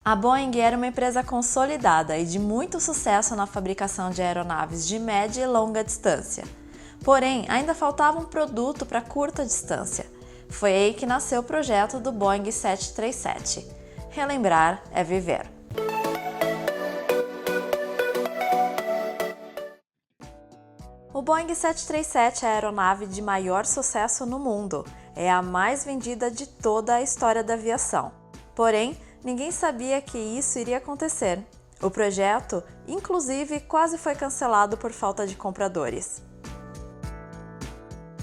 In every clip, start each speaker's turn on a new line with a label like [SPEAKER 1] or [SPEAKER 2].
[SPEAKER 1] A Boeing era uma empresa consolidada e de muito sucesso na fabricação de aeronaves de média e longa distância. Porém, ainda faltava um produto para curta distância. Foi aí que nasceu o projeto do Boeing 737. Relembrar é viver. O Boeing 737 é a aeronave de maior sucesso no mundo. É a mais vendida de toda a história da aviação. Porém, ninguém sabia que isso iria acontecer. O projeto, inclusive, quase foi cancelado por falta de compradores.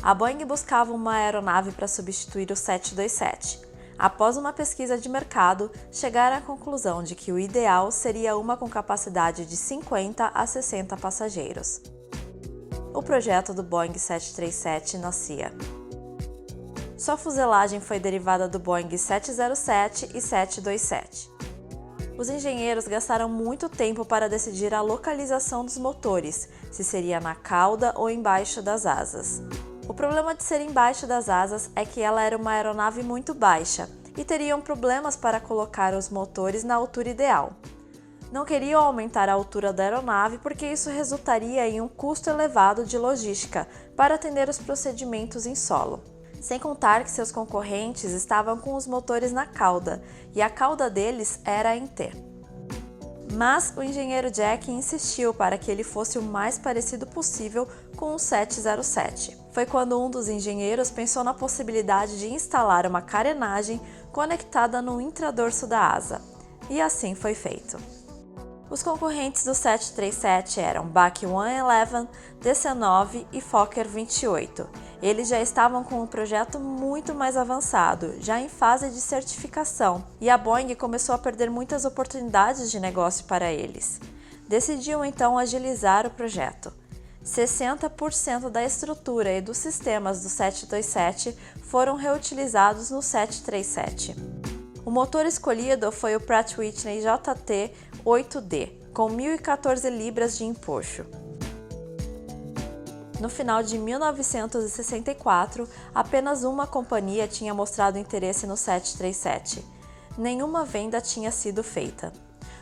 [SPEAKER 1] A Boeing buscava uma aeronave para substituir o 727. Após uma pesquisa de mercado, chegaram à conclusão de que o ideal seria uma com capacidade de 50 a 60 passageiros. O projeto do Boeing 737 nascia. Sua fuselagem foi derivada do Boeing 707 e 727. Os engenheiros gastaram muito tempo para decidir a localização dos motores, se seria na cauda ou embaixo das asas. O problema de ser embaixo das asas é que ela era uma aeronave muito baixa e teriam problemas para colocar os motores na altura ideal. Não queriam aumentar a altura da aeronave porque isso resultaria em um custo elevado de logística para atender os procedimentos em solo. Sem contar que seus concorrentes estavam com os motores na cauda, e a cauda deles era em T. Mas o engenheiro Jack insistiu para que ele fosse o mais parecido possível com o 707. Foi quando um dos engenheiros pensou na possibilidade de instalar uma carenagem conectada no intradorso da asa, e assim foi feito. Os concorrentes do 737 eram BAC 111, DC-9 e Fokker 28. Eles já estavam com um projeto muito mais avançado, já em fase de certificação, e a Boeing começou a perder muitas oportunidades de negócio para eles. Decidiu então agilizar o projeto. 60% da estrutura e dos sistemas do 727 foram reutilizados no 737. O motor escolhido foi o Pratt & Whitney JT8D, com 1.014 libras de empuxo. No final de 1964, apenas uma companhia tinha mostrado interesse no 737. Nenhuma venda tinha sido feita.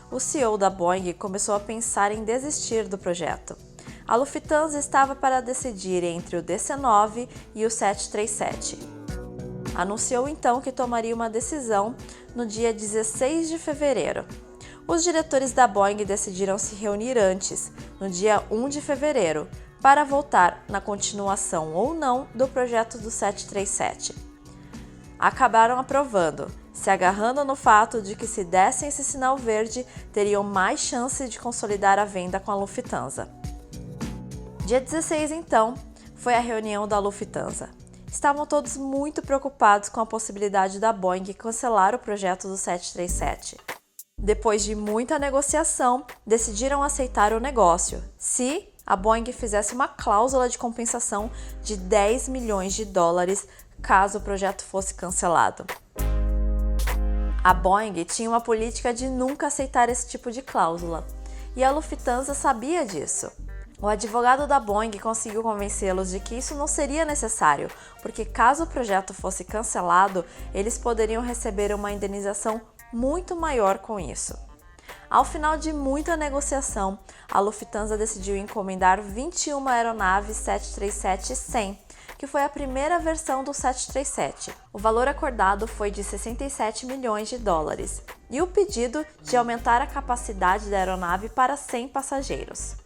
[SPEAKER 1] O CEO da Boeing começou a pensar em desistir do projeto. A Lufthansa estava para decidir entre o DC-9 e o 737. Anunciou então que tomaria uma decisão no dia 16 de fevereiro. Os diretores da Boeing decidiram se reunir antes, no dia 1 de fevereiro, para votar na continuação ou não do projeto do 737. Acabaram aprovando, se agarrando no fato de que se dessem esse sinal verde, teriam mais chance de consolidar a venda com a Lufthansa. Dia 16, então, foi a reunião da Lufthansa. Estavam todos muito preocupados com a possibilidade da Boeing cancelar o projeto do 737. Depois de muita negociação, decidiram aceitar o negócio, se a Boeing fizesse uma cláusula de compensação de 10 milhões de dólares caso o projeto fosse cancelado. A Boeing tinha uma política de nunca aceitar esse tipo de cláusula, e a Lufthansa sabia disso. O advogado da Boeing conseguiu convencê-los de que isso não seria necessário, porque caso o projeto fosse cancelado, eles poderiam receber uma indenização muito maior com isso. Ao final de muita negociação, a Lufthansa decidiu encomendar 21 aeronaves 737-100, que foi a primeira versão do 737. O valor acordado foi de 67 milhões de dólares, e o pedido de aumentar a capacidade da aeronave para 100 passageiros.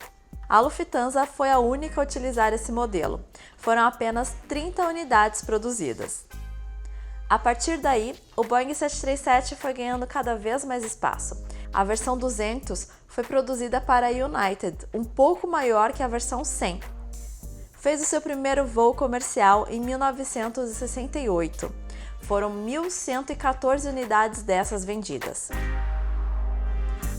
[SPEAKER 1] A Lufthansa foi a única a utilizar esse modelo. Foram apenas 30 unidades produzidas. A partir daí, o Boeing 737 foi ganhando cada vez mais espaço. A versão 200 foi produzida para a United, um pouco maior que a versão 100. Fez o seu primeiro voo comercial em 1968. Foram 1.114 unidades dessas vendidas.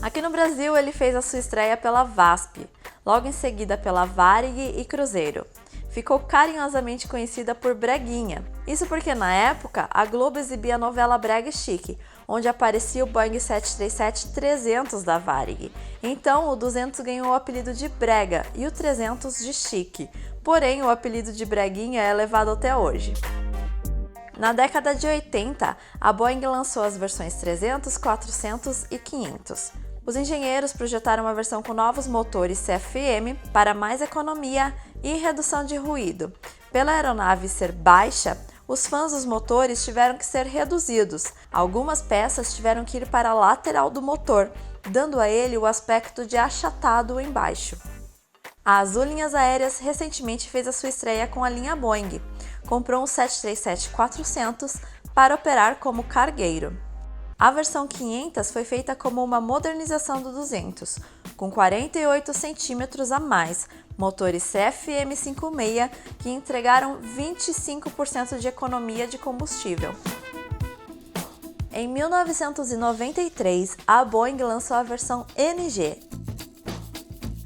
[SPEAKER 1] Aqui no Brasil, ele fez a sua estreia pela VASP, logo em seguida pela Varig e Cruzeiro. Ficou carinhosamente conhecida por Breguinha. Isso porque, na época, a Globo exibia a novela Brega e Chique, onde aparecia o Boeing 737-300 da Varig. Então, o 200 ganhou o apelido de Brega e o 300 de Chique. Porém, o apelido de Breguinha é levado até hoje. Na década de 80, a Boeing lançou as versões 300, 400 e 500. Os engenheiros projetaram uma versão com novos motores CFM para mais economia e redução de ruído. Pela aeronave ser baixa, os fãs dos motores tiveram que ser reduzidos. Algumas peças tiveram que ir para a lateral do motor, dando a ele o aspecto de achatado embaixo. A Azul Linhas Aéreas recentemente fez a sua estreia com a linha Boeing. Comprou um 737-400 para operar como cargueiro. A versão 500 foi feita como uma modernização do 200, com 48 centímetros a mais, motores CFM56 que entregaram 25% de economia de combustível. Em 1993, a Boeing lançou a versão NG,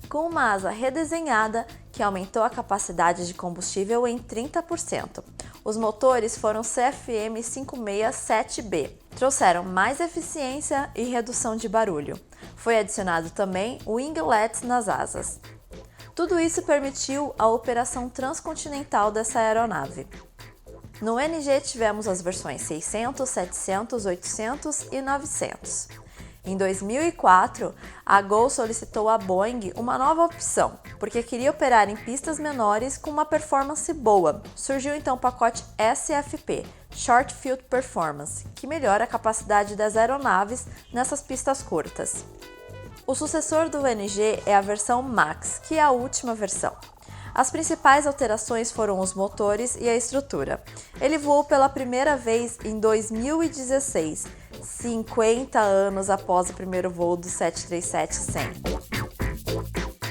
[SPEAKER 1] com uma asa redesenhada que aumentou a capacidade de combustível em 30%. Os motores foram CFM56-7B, trouxeram mais eficiência e redução de barulho. Foi adicionado também winglets nas asas. Tudo isso permitiu a operação transcontinental dessa aeronave. No NG tivemos as versões 600, 700, 800 e 900. Em 2004, a Gol solicitou à Boeing uma nova opção, porque queria operar em pistas menores com uma performance boa. Surgiu então o pacote SFP, Short Field Performance, que melhora a capacidade das aeronaves nessas pistas curtas. O sucessor do NG é a versão Max, que é a última versão. As principais alterações foram os motores e a estrutura. Ele voou pela primeira vez em 2016, 50 anos após o primeiro voo do 737-100.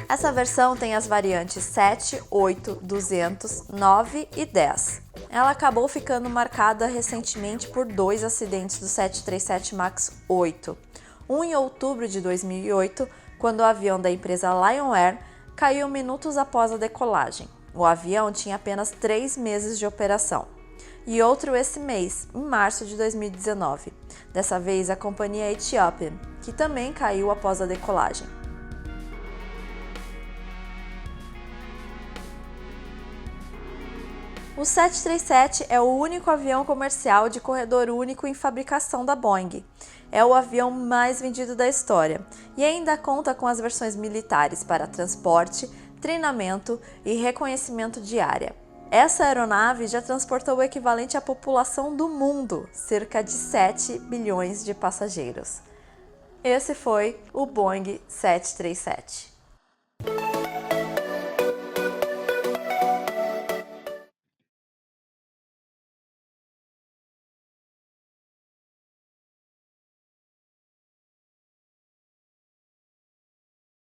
[SPEAKER 1] Essa versão tem as variantes 7, 8, 200, 9 e 10. Ela acabou ficando marcada recentemente por 2 acidentes do 737 MAX 8. Um em outubro de 2008, quando o avião da empresa Lion Air caiu minutos após a decolagem. O avião tinha apenas 3 meses de operação. E outro esse mês, em março de 2019. Dessa vez, a companhia Ethiopian, que também caiu após a decolagem. O 737 é o único avião comercial de corredor único em fabricação da Boeing. É o avião mais vendido da história e ainda conta com as versões militares para transporte, treinamento e reconhecimento de área. Essa aeronave já transportou o equivalente à população do mundo, cerca de 7 bilhões de passageiros. Esse foi o Boeing 737.